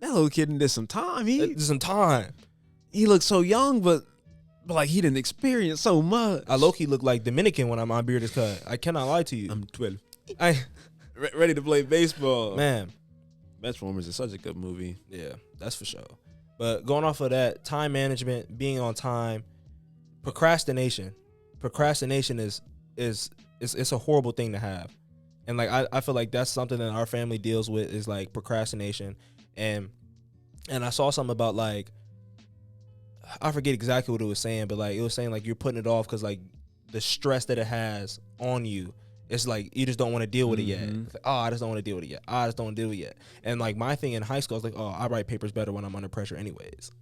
little kid did some time. He looks so young, but like he didn't experience so much. I low-key look like Dominican when my beard is cut. I cannot lie to you. I'm 12. Ready to play baseball. Man. Transformers is such a good movie. Yeah, that's for sure. But going off of that, time management, being on time, procrastination. Procrastination is it's a horrible thing to have. And like I feel like that's something that our family deals with is like procrastination. And I saw something about like I forget exactly what it was saying, but like it was saying like you're putting it off because like the stress that it has on you, it's like you just don't want to deal with it yet. It's like, oh, I just don't want to deal with it yet. I just don't want to deal with it yet. And like my thing in high school, I was like, oh, I write papers better when I'm under pressure anyways.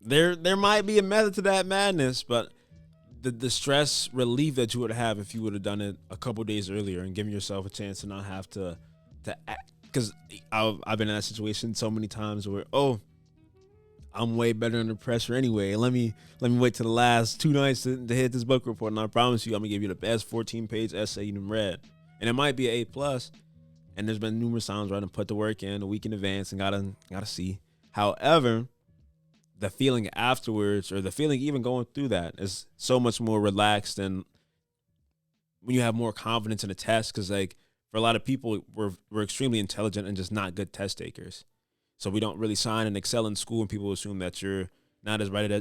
there might be a method to that madness, but the stress relief that you would have if you would have done it a couple days earlier and given yourself a chance to not have to act. Because I've been in that situation so many times where, I'm way better under pressure anyway. Let me wait till the last 2 nights to hit this book report, and I promise you, I'm gonna give you the best 14-page essay you've read, and it might be an A+. And there's been numerous times where I done put the work in a week in advance and gotta see. However, the feeling afterwards, or the feeling even going through that, is so much more relaxed than when you have more confidence in a test. Because like for a lot of people, we're extremely intelligent and just not good test takers. So we don't really shine and excel in school, and people assume that you're not as bright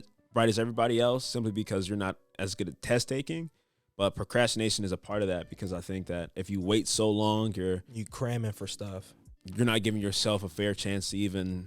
as everybody else simply because you're not as good at test taking. But procrastination is a part of that, because I think that if you wait so long, you cramming for stuff. You're not giving yourself a fair chance to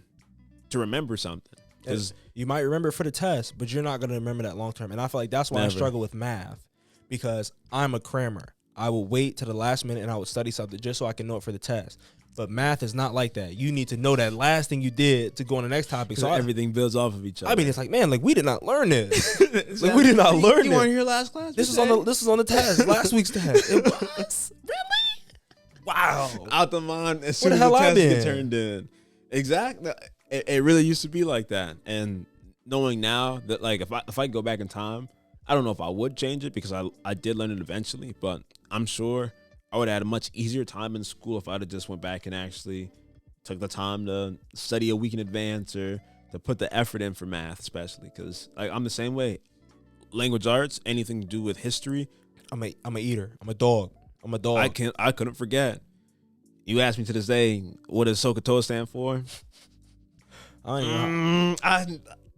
remember something. Because you might remember it for the test, but you're not going to remember that long term. And I feel like that's why I struggle with math, because I'm a crammer. I will wait to the last minute and I would study something just so I can know it for the test. But math is not like that. You need to know that last thing you did to go on the next topic. So everything builds off of each other. I mean, it's like, man, like we did not learn this. Like we did not learn this. You weren't here last class? This is on the test. Last week's test. It was really wow. Out the mind as soon as the test get turned in. Exactly. It really used to be like that. And knowing now that, like, if I go back in time, I don't know if I would change it, because I did learn it eventually, but I'm sure I would have had a much easier time in school if I'd have just went back and actually took the time to study a week in advance, or to put the effort in for math, especially because I'm the same way. Language arts, anything to do with history. I'm a eater. I'm a dog. I couldn't forget. You ask me to this day, what does SOCOTO stand for? I don't know.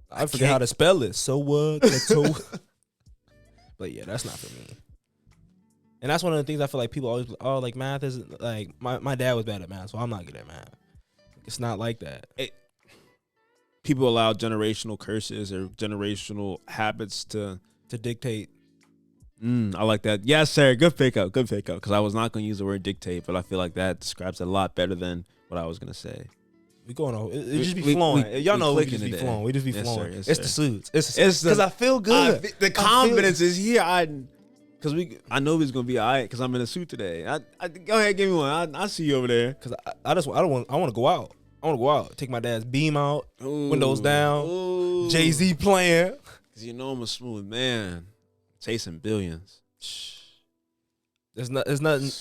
I forget how to spell it. So what? But yeah, that's not for me. And that's one of the things I feel like people always, like math is like, my dad was bad at math, so I'm not good at math. It's not like that. People allow generational curses or generational habits to dictate. I like that. Yes, sir. Good pick up. Because I was not going to use the word dictate, but I feel like that describes it a lot better than what I was going to say. We going on. It just be flowing. Y'all know we just be flowing. We just be flowing. Yes, it's the suits. It's because I feel good. The confidence is here. I know he's gonna be all right because I'm in a suit today. Go ahead, give me one. I see you over there. Because I want to go out. I want to go out. Take my dad's beam out. Windows down. Jay-Z playing. Because you know I'm a smooth man. Chasing billions. There's nothing.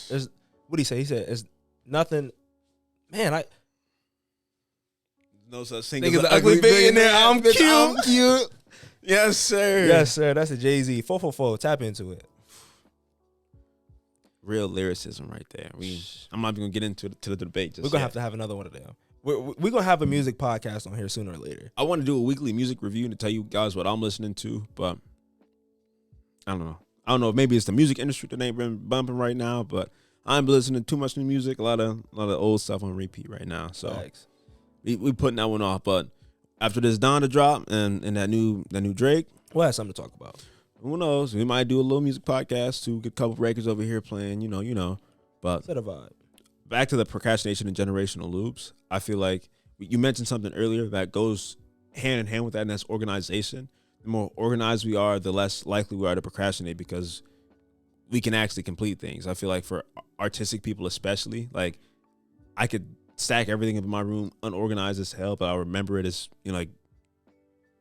What did he say? He said, "It's nothing." Man, no such thing as an ugly billionaire. I'm cute. Yes, sir. Yes, sir. That's a Jay-Z. 444. Tap into it. Real lyricism right there. I'm not even gonna get into the debate. We're gonna have to have another one of them. We're gonna have a music podcast on here sooner or later. I want to do a weekly music review to tell you guys what I'm listening to, but I don't know. Maybe it's the music industry that ain't been bumping right now, but I'm listening to too much new music. A lot of old stuff on repeat right now. So. Thanks. We putting that one off, but after this Donda drop and that new Drake, we'll have something to talk about. Who knows? We might do a little music podcast to get a couple records over here playing, you know. But set a vibe. Back to the procrastination and generational loops. I feel like you mentioned something earlier that goes hand in hand with that, and that's organization. The more organized we are, the less likely we are to procrastinate, because we can actually complete things. I feel like for artistic people especially, like I could stack everything in my room unorganized as hell, but I'll remember it as, like,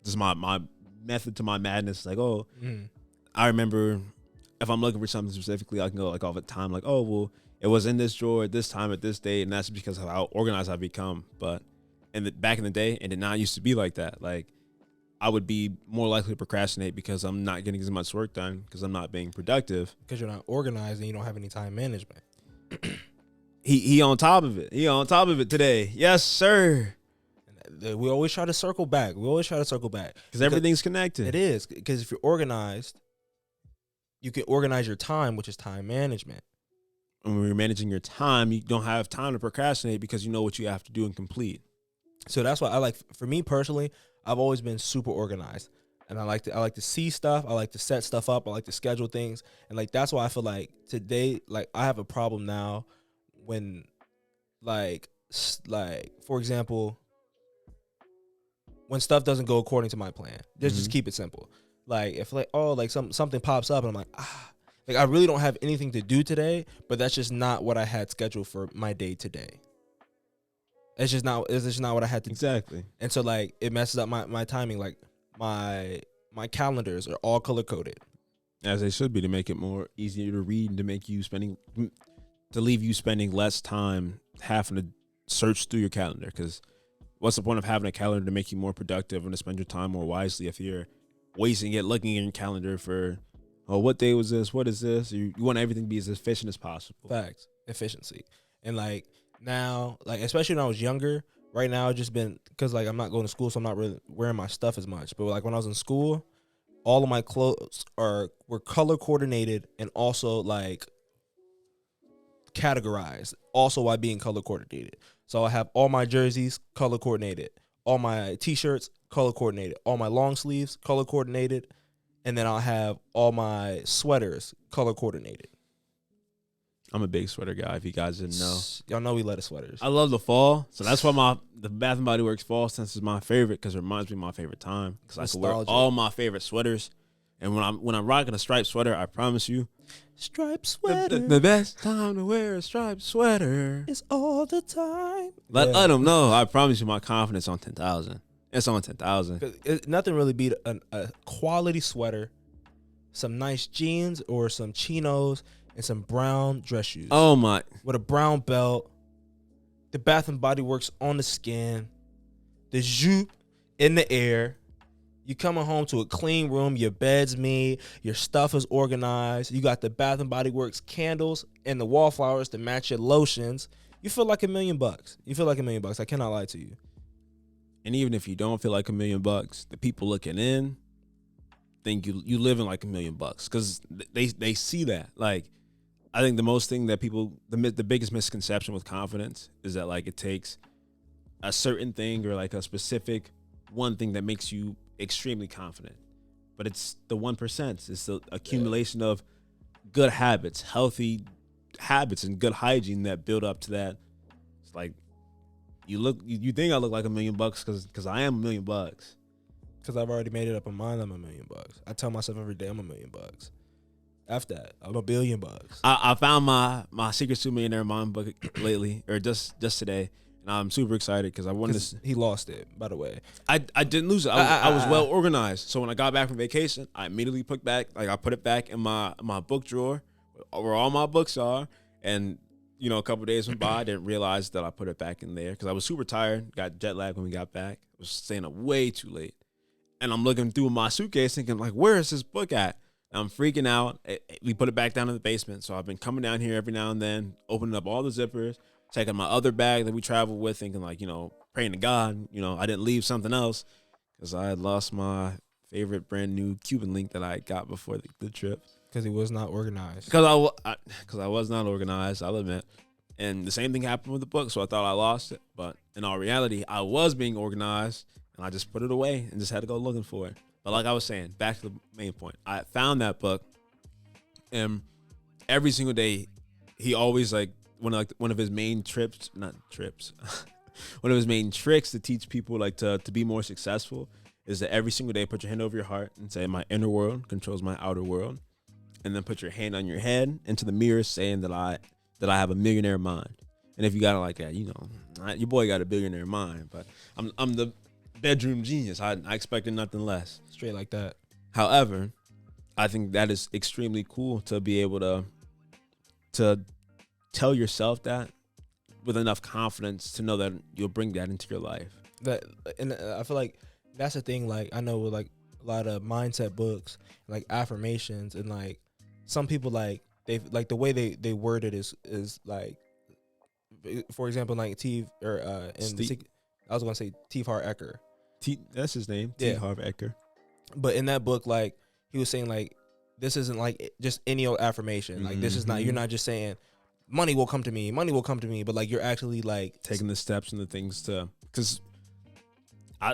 just my method to my madness. Like, I remember if I'm looking for something specifically, I can go like all the time, like, it was in this drawer at this time at this date, and that's because of how organized I've become. But back in the day, it did not used to be like that. Like, I would be more likely to procrastinate because I'm not getting as much work done because I'm not being productive. Because you're not organized and you don't have any time management. He on top of it. He on top of it today. Yes, sir. We always try to circle back. Because everything's connected. It is. Because if you're organized, you can organize your time, which is time management. And when you're managing your time, you don't have time to procrastinate because you know what you have to do and complete. So that's why for me personally, I've always been super organized. And I like to see stuff. I like to set stuff up. I like to schedule things. And like that's why I feel like today, like I have a problem now when like for example, when stuff doesn't go according to my plan. Just keep it simple. Like if like something pops up and I'm like like I really don't have anything to do today, but that's just not what I had scheduled for my day today. It's just not what I had to Exactly. And so like it messes up my timing. Like my calendars are all color coded. As they should be, to make it more easier to read and to leave you spending less time having to search through your calendar. Because what's the point of having a calendar to make you more productive and to spend your time more wisely if you're wasting it looking at your calendar for, oh, what day was this? What is this? You want everything to be as efficient as possible. Facts. Efficiency. And like now, like especially when I was younger, right now I've just been, because like I'm not going to school, so I'm not really wearing my stuff as much. But like when I was in school, all of my clothes were color coordinated and also like categorized also while being color coordinated. So I have all my jerseys color coordinated, all my t-shirts color coordinated, all my long sleeves color coordinated, and then I'll have all my sweaters color coordinated. I'm a big sweater guy, if you guys didn't know. Y'all know we love the sweaters. I love the fall, so that's why the Bath and Body Works fall scent is my favorite, because it reminds me of my favorite time. Because I can wear all my favorite sweaters, and when I'm rocking a striped sweater, I promise you, striped sweater. The best time to wear a striped sweater is all the time. Let them know. I promise you, my confidence on 10,000. It's on 10,000. Nothing really beat a quality sweater, some nice jeans or some chinos, and some brown dress shoes. Oh my! With a brown belt, the Bath and Body Works on the skin, the jupe in the air. You coming home to a clean room, your bed's made, your stuff is organized. You got the Bath and Body Works candles and the wallflowers to match your lotions. You feel like $1 million. You feel like $1 million. I cannot lie to you. And even if you don't feel like $1 million, the people looking in think you living like $1 million, because they see that. Like, I think the most thing that the biggest misconception with confidence is that like it takes a certain thing or like a specific one thing that makes you extremely confident. But it's the 1%. It's the accumulation of good habits, healthy habits, and good hygiene that build up to that. It's like you think I look like $1 million because I am $1 million. Because I've already made it up in mind I'm $1 million. I tell myself every day I'm $1 million. After that, I'm $1 billion. I found my Secrets to a Millionaire Mind book lately, or just today, and I'm super excited because I wanted to. He lost it, by the way. I didn't lose it. I was well organized. So when I got back from vacation, I immediately put it back in my book drawer where all my books are. And a couple of days went by, I didn't realize that I put it back in there because I was super tired. Got jet lag when we got back. I was staying up way too late, and I'm looking through my suitcase thinking like, where is this book at? I'm freaking out. We put it back down in the basement. So I've been coming down here every now and then, opening up all the zippers, checking my other bag that we traveled with, thinking like, praying to God, I didn't leave something else because I had lost my favorite brand new Cuban link that I got before the trip. Because he was not organized. Because I was not organized, I'll admit. And the same thing happened with the book. So I thought I lost it. But in all reality, I was being organized and I just put it away and just had to go looking for it. But like I was saying, back to the main point. I found that book, and every single day, he always one of his main one of his main tricks to teach people to be more successful is that every single day, put your hand over your heart and say, "My inner world controls my outer world," and then put your hand on your head into the mirror, saying that I have a millionaire mind. And if you got it like that, your boy got a billionaire mind. But I'm the bedroom genius. I expected nothing less. Straight like that. However, I think that is extremely cool to be able to tell yourself that with enough confidence to know that you'll bring that into your life. And I feel like that's the thing. Like I know with like a lot of mindset books, like affirmations, and like some people they the way they word it is like, for example, like T I was gonna say T. Harv Eker. That's his name. Yeah. T. Harv Eker. But in that book, like he was saying, like this isn't like just any old affirmation. Like this is not. You're not just saying money will come to me. Money will come to me. But like you're actually like taking the steps and the things because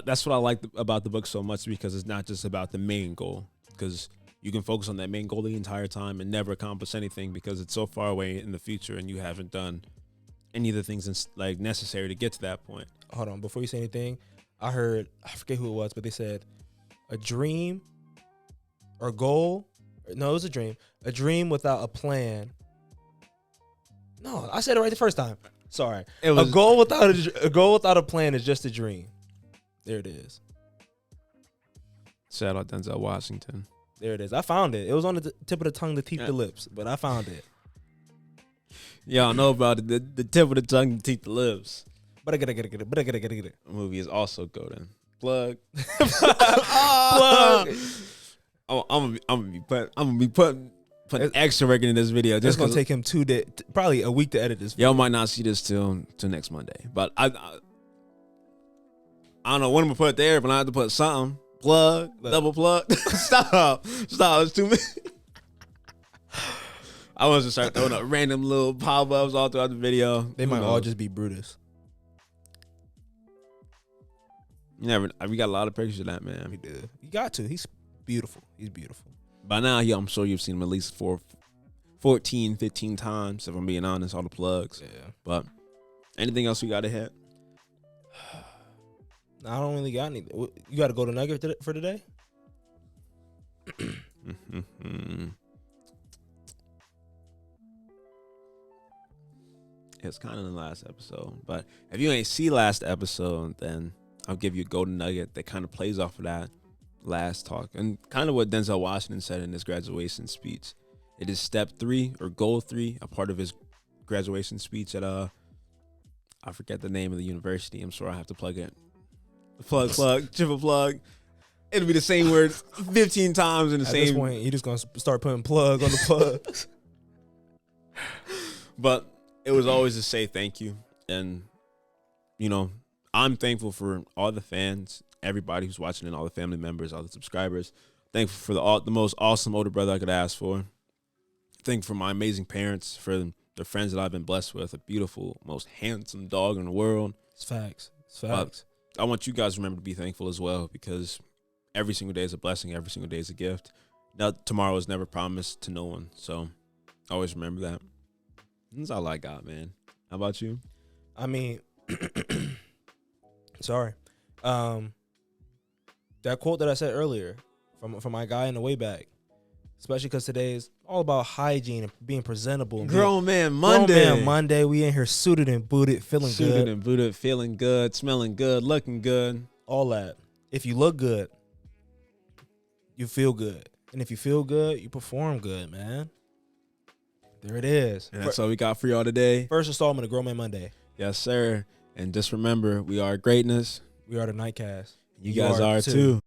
that's what I like about the book so much, because it's not just about the main goal. Because you can focus on that main goal the entire time and never accomplish anything because it's so far away in the future and you haven't done any of the things necessary to get to that point. Hold on, before you say anything, I heard, I forget who it was, but they said a dream or goal. No, it was a dream. A dream without a plan. No, I said it right the first time. Sorry. It was a goal without a plan is just a dream. There it is. Shout out Denzel Washington. There it is. I found it. It was on the tip of the tongue, the teeth, the lips, but I found it. Y'all know about it. The tip of the tongue, the teeth, the lips. But I gotta get it. The movie is also golden. Plug. Plug. I'm gonna be putting extra work in this video. It's Just gonna cause take him probably a week to edit this. y'all might not see this till next Monday. But I don't know when I'm gonna put it there, but I have to put something. Plug, double plug. Stop. It's too many. I want to start throwing up random little pop-ups all throughout the video. They might all just be Brutus. We got a lot of pictures of that man. He did. You got to. He's beautiful. He's beautiful. By now, I'm sure you've seen him at least 14, 15 times, if I'm being honest, all the plugs. Yeah. But anything else we got to hit? I don't really got anything. You got to go to Nugget for today? It's kind of the last episode. But if you ain't see last episode, then I'll give you a golden nugget that kind of plays off of that last talk. And kind of what Denzel Washington said in his graduation speech. It is step 3 or goal 3, a part of his graduation speech at I forget the name of the university. I'm sure I have to plug it. Plug, triple plug. It'll be the same word 15 times in the same. At this point, you're just going to start putting plug on the plugs. But it was always to say thank you. And, you know, I'm thankful for all the fans, everybody who's watching, and all the family members, all the subscribers. Thankful for the most awesome older brother I could ask for. Thankful for my amazing parents, for the friends that I've been blessed with, a beautiful, most handsome dog in the world. It's facts. I want you guys to remember to be thankful as well, because every single day is a blessing. Every single day is a gift. Now, tomorrow is never promised to no one. So always remember that. That's all I got, man. How about you? I mean, sorry. That quote that I said earlier from my guy in the way back, especially because today is all about hygiene and being presentable. And Grown Man Monday. We in here suited and booted, feeling good. Feeling good, smelling good, looking good. All that. If you look good, you feel good. And if you feel good, you perform good, man. There it is. And that's all we got for y'all today. First installment of Grown Man Monday. Yes, sir. And just remember, we are greatness. We are the Nightcast. You guys are too.